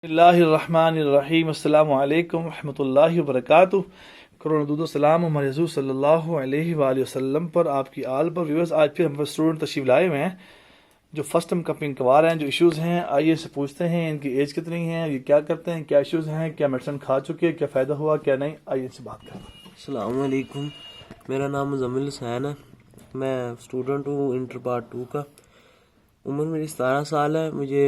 बिस्मिल्लाहिर्रहमानिर्रहीम अस्सलामु अलैकुम रहमतुल्लाहि व बरकातुहू। करोड़ों दुरूद सलाम हमारे रसूल सल्लल्लाहु अलैहि वसल्लम पर, आपकी आल पर। व्यूअर्स, आज फिर हम स्टूडेंट तशरीफ लाए हुए हैं जो फर्स्ट टाइम कंपनी कवार हैं, जो इश्यूज़ हैं आइए इनसे पूछते हैं। इनकी एज कितनी है, ये क्या करते हैं, क्या इश्यूज़ हैं, क्या मेडिसिन खा चुके हैं, क्या फ़ायदा हुआ क्या नहीं, आइए इनसे बात करते हैं। अस्सलाम वालेकुम, मेरा नाम मुज़म्मिल हुसैन है। मैं स्टूडेंट हूँ इंटर पार्ट 2 का। उम्र मेरी 17 साल है। मुझे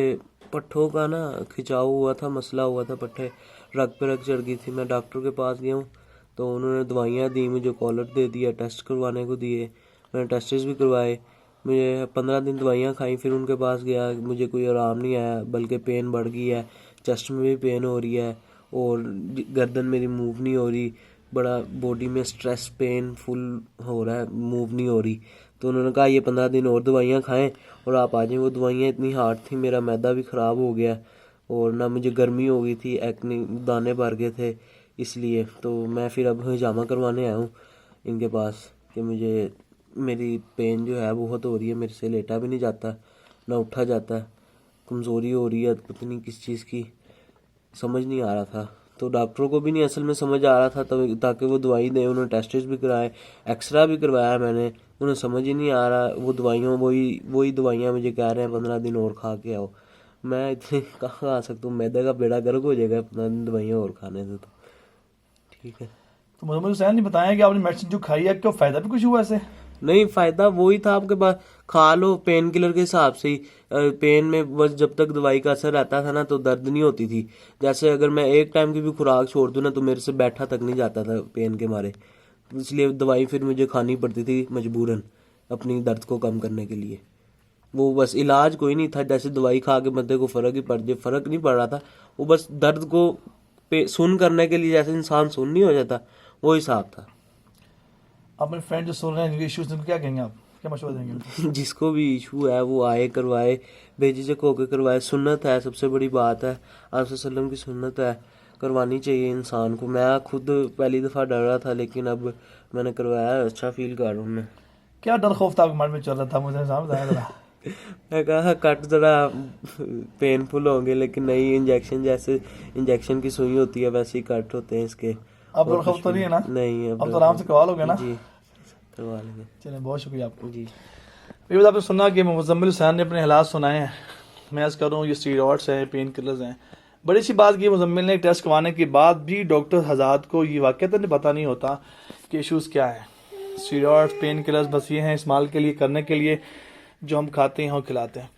पट्ठों का ना खिंचाव हुआ था, मसला हुआ था, पट्ठे रग पे रग चढ़ गई थी। मैं डॉक्टर के पास गया हूँ तो उन्होंने दवाइयाँ दी, मुझे कॉलर दे दिया, टेस्ट करवाने को दिए। मैंने टेस्ट्स भी करवाए। मुझे 15 दिन दवाइयाँ खाई, फिर उनके पास गया, मुझे कोई आराम नहीं आया, बल्कि पेन बढ़ गई है। चेस्ट में भी पेन हो रही है और गर्दन मेरी मूव नहीं हो रही। बड़ा बॉडी में स्ट्रेस, पेन फुल हो रहा है, मूव नहीं हो रही। तो उन्होंने कहा ये 15 दिन और दवाइयाँ खाएं और आप आ जाएं। वो दवाइयाँ इतनी हार्ड थी, मेरा मैदा भी ख़राब हो गया और ना मुझे गर्मी हो गई थी, एक्ने दाने भर गए थे। इसलिए तो मैं फिर अब हिजामा करवाने आया हूँ इनके पास कि मुझे मेरी पेन जो है बहुत हो रही है, मेरे से लेटा भी नहीं जाता, ना उठा जाता, कमज़ोरी हो रही है, पता नहीं किस चीज़ की, समझ नहीं आ रहा था। तो डॉक्टरों को भी नहीं असल में समझ आ रहा था, तब ताकि वो दवाई दें। उन्होंने टेस्ट भी कराए, एक्सरा भी करवाया मैंने, उन्हें समझ ही नहीं आ रहा। वो दवाइयों वही दवाइयाँ मुझे कह रहे हैं 15 दिन और खा के आओ। मैं इतने कहाँ आ सकता हूँ, मैदे का बेड़ा गर्क हो जाएगा 15 दिन दवाइयाँ और खाने से। तो ठीक है। तो मुझे हुसैन ने बताया कि आपने मेडिसिन जो खाई है, क्या फ़ायदा भी कुछ हुआ ऐसे? नहीं, फायदा वही था आपके पास, खा लो पेन किलर के हिसाब से ही। पेन में बस जब तक दवाई का असर रहता था ना तो दर्द नहीं होती थी। जैसे अगर मैं एक टाइम की भी खुराक छोड़ दूं ना तो मेरे से बैठा तक नहीं जाता था पेन के मारे। इसलिए दवाई फिर मुझे खानी पड़ती थी मजबूरन, अपनी दर्द को कम करने के लिए। वो बस इलाज कोई नहीं था, जैसे दवाई खा के बंदे को फ़र्क ही पड़ जाए, फ़र्क नहीं पड़ रहा था। वो बस दर्द को सुन करने के लिए, जैसे इंसान सुन नहीं हो जाता, वो हिसाब था। अपने फ्रेंड जो सुन रहे हैं जिनके इश्यूज़, उनको क्या कहेंगे आप, क्या मशवरा देंगे उनको? जिसको भी इशू है वो आए, करवाए, बेझिझक होकर करवाए। सुन्नत है, सबसे बड़ी बात है, आप वसल्लम की सुन्नत है, करवानी चाहिए इंसान को। मैं खुद पहली दफ़ा डर रहा था, लेकिन अब मैंने करवाया, अच्छा फील कर रहा हूँ मैं। क्या डर खौफ था आपके मन में चल रहा था, मुझे सामने बताया जरा। मैं कहा कट ज़रा पेनफुल होंगे, लेकिन नहीं, इंजेक्शन जैसे इंजेक्शन की सुई होती है वैसे ही कट होते हैं इसके। अब डर और खौफ कुछ तो भी नहीं है ना? नहीं, अब तो आराम से करवा लोगे ना? जी करवा लेंगे। चलिए, बहुत शुक्रिया आपका। जी ये आपने सुना कि मुज़म्मिल हुसैन ने अपने हालात सुनाए हैं। मैं आज कर रहा हूँ, ये स्टीरॉइड्स हैं, पेन किलर्स हैं। बड़ी सी बात की, मुज़म्मिल ने टेस्ट करवाने के बाद भी डॉक्टर हज़ात को ये वाक़ता नहीं पता नहीं होता कि इशूज़ क्या है। स्टीरॉइड्स, पेन किलर्स बस ये हैं इस्तेमाल के लिए, करने के लिए, जो हम खाते हैं और खिलाते हैं।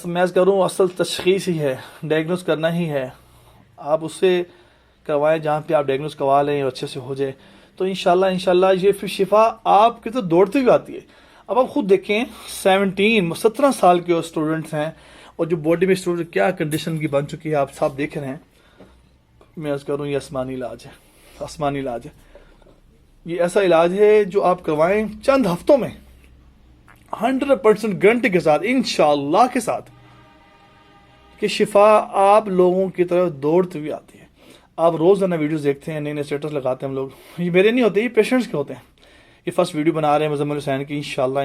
मैं करूँ, असल तशख़ीस ही है, डायग्नोस करना ही है। आप उससे करवाएं जहाँ पे आप डायग्नोस करवा लें और अच्छे से हो जाए, तो इंशाल्लाह ये फिर शिफा आपकी तो दौड़ती हुई आती है। अब आप खुद देखें, 17 साल के स्टूडेंट्स हैं और जो बॉडी में स्टूडेंट क्या कंडीशन की बन चुकी है आप सब देख रहे हैं। मैं अर्ज़ करूँ, ये आसमानी इलाज है, आसमानी इलाज है। ये ऐसा इलाज है जो आप करवाएं चंद हफ्तों में 100% गारंटी के साथ, इंशाल्लाह के साथ, कि शिफा आप लोगों की तरफ दौड़ती हुई आती है। आप रोज़ाना वीडियोस देखते हैं, नए नए स्टेटस लगाते हैं हम लोग। ये मेरे नहीं होते, ये पेशेंट्स के होते हैं। ये फर्स्ट वीडियो बना रहे हैं मुज़म्मिल हुसैन की। इंशाल्लाह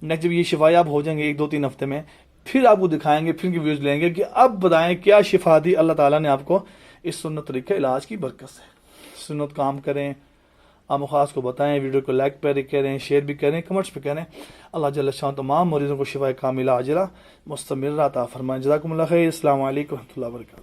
नेक्स्ट जब ये शिफायाब हो जाएंगे 1-2-3 हफ्ते में, फिर आपको दिखाएंगे, फिर व्यूज़ लेंगे कि अब बताएं क्या शिफा दी अल्लाह ताला ने आपको इस सुन्नत तरीके इलाज की बरकत से। सुन्नत काम करें, आम खास को बताएं, वीडियो को लाइक पर करें, शेयर भी करें, कमेंट्स पे करें। अल्लाह जल्ल शान तमाम मरीज़ों को शिफा कामिला आजिला मुस्तमिर अता फरमाए। जज़ाकुमुल्लाह खैर। अस्सलामु अलैकुम व रहमतुल्लाहि व बरकातुहू।